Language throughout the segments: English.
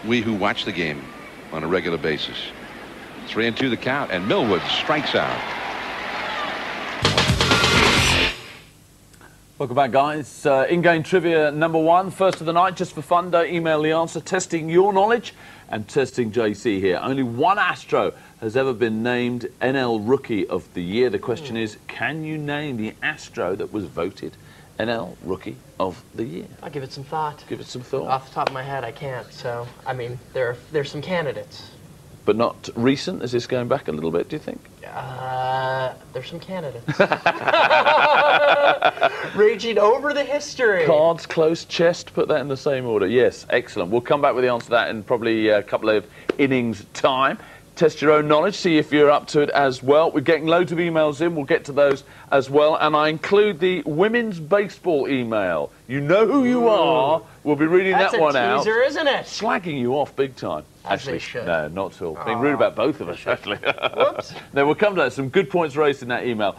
we who watch the game on a regular basis. 3-2 the count, and Millwood strikes out. Welcome back, guys. In-game trivia number 1, first of the night, just for fun. Don't email the answer. Testing your knowledge and testing JC here. Only one Astro has ever been named NL Rookie of the Year. The question is, can you name the Astro that was voted NL Rookie of the Year? I'll give it some thought. Give it some thought. Off the top of my head, I can't. So, I mean, there's some candidates. But not recent? Is this going back a little bit, do you think? There's some candidates. Raging over the history. Cards, close, chest, put that in the same order. Yes, excellent. We'll come back with the answer to that in probably a couple of innings' time. Test your own knowledge, see if you're up to it as well. We're getting loads of emails in. We'll get to those as well. And I include the women's baseball email. You know who you are. We'll be reading that one out. That's a teaser, isn't it? Slagging you off big time. As they should. No, not at all. Being rude about both of us, actually. Whoops. No, we'll come to that. Some good points raised in that email.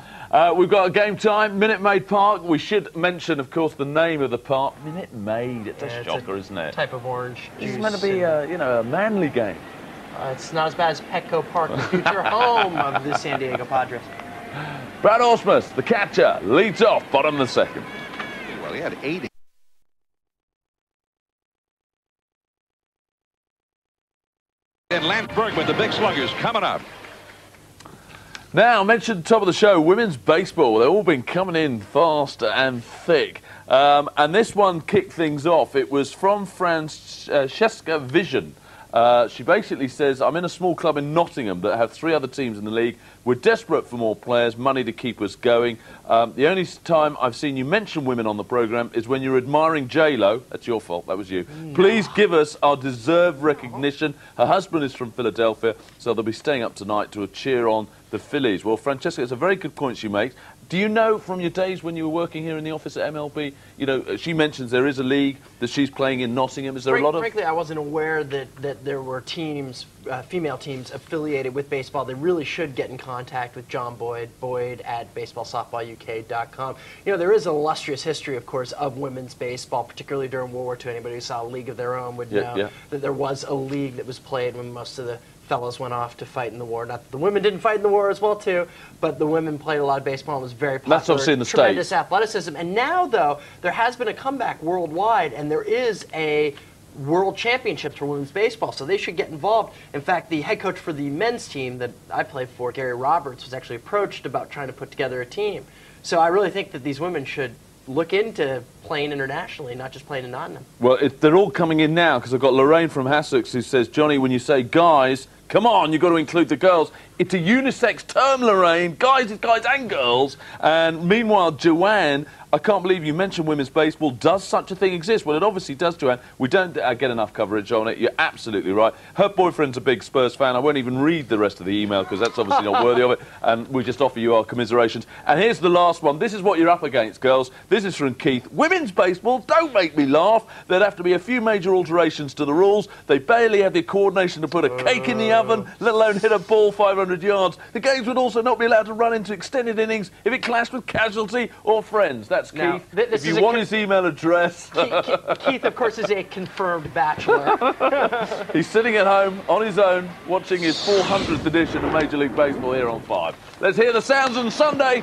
We've got a game time, Minute Maid Park. We should mention, of course, the name of the park. Minute Maid. It's a shocker, isn't it? Type of orange juice. This is meant to be, you know, a manly game. It's not as bad as Petco Park, the future home of the San Diego Padres. Brad Ausmus, the catcher, leads off, bottom of the second. Well, he had 80. And Lance Bergman, the big sluggers, coming up. Now, I mentioned at the top of the show, women's baseball. They've all been coming in fast and thick. And this one kicked things off. It was from Francesca Vision. She basically says, I'm in a small club in Nottingham that have 3 other teams in the league. We're desperate for more players, money to keep us going. The only time I've seen you mention women on the programme is when you're admiring J-Lo. That's your fault, that was you. Please give us our deserved recognition. Her husband is from Philadelphia, so they'll be staying up tonight to cheer on the Phillies. Well, Francesca, it's a very good point she makes. Do you know from your days when you were working here in the office at MLB, you know, she mentions there is a league that she's playing in Nottingham. Is there a lot of... Frankly, I wasn't aware that there were teams, female teams affiliated with baseball. They really should get in contact with John Boyd at baseballsoftballuk.com. You know, there is an illustrious history, of course, of women's baseball, particularly during World War II. Anybody who saw A League of Their Own would know that there was a league that was played when most of the fellows went off to fight in the war. Not that the women didn't fight in the war as well, too, but the women played a lot of baseball and was very popular. That's obviously in the tremendous States. Athleticism. And now, though, there has been a comeback worldwide, and there is a World Championships for women's baseball, so they should get involved. In fact, the head coach for the men's team that I played for, Gary Roberts, was actually approached about trying to put together a team. So I really think that these women should look into playing internationally, not just playing in Nottingham. Well, they're all coming in now, because I've got Lorraine from Hassocks who says, Johnny, when you say guys, come on, you've got to include the girls. It's a unisex term, Lorraine. Guys is guys and girls. And meanwhile, Joanne, I can't believe you mentioned women's baseball. Does such a thing exist? Well, it obviously does, Joanne. We don't get enough coverage on it. You're absolutely right. Her boyfriend's a big Spurs fan. I won't even read the rest of the email because that's obviously not worthy of it. And we just offer you our commiserations. And here's the last one. This is what you're up against, girls. This is from Keith. Women's baseball, don't make me laugh. There'd have to be a few major alterations to the rules. They barely have the coordination to put a cake in the oven, let alone hit a ball 500 yards. The games would also not be allowed to run into extended innings if it clashed with casualty or friends. That's Now, Keith. this If is you want his email address... Keith, of course, is a confirmed bachelor. He's sitting at home on his own watching his 400th edition of Major League Baseball here on 5. Let's hear the sounds on Sunday.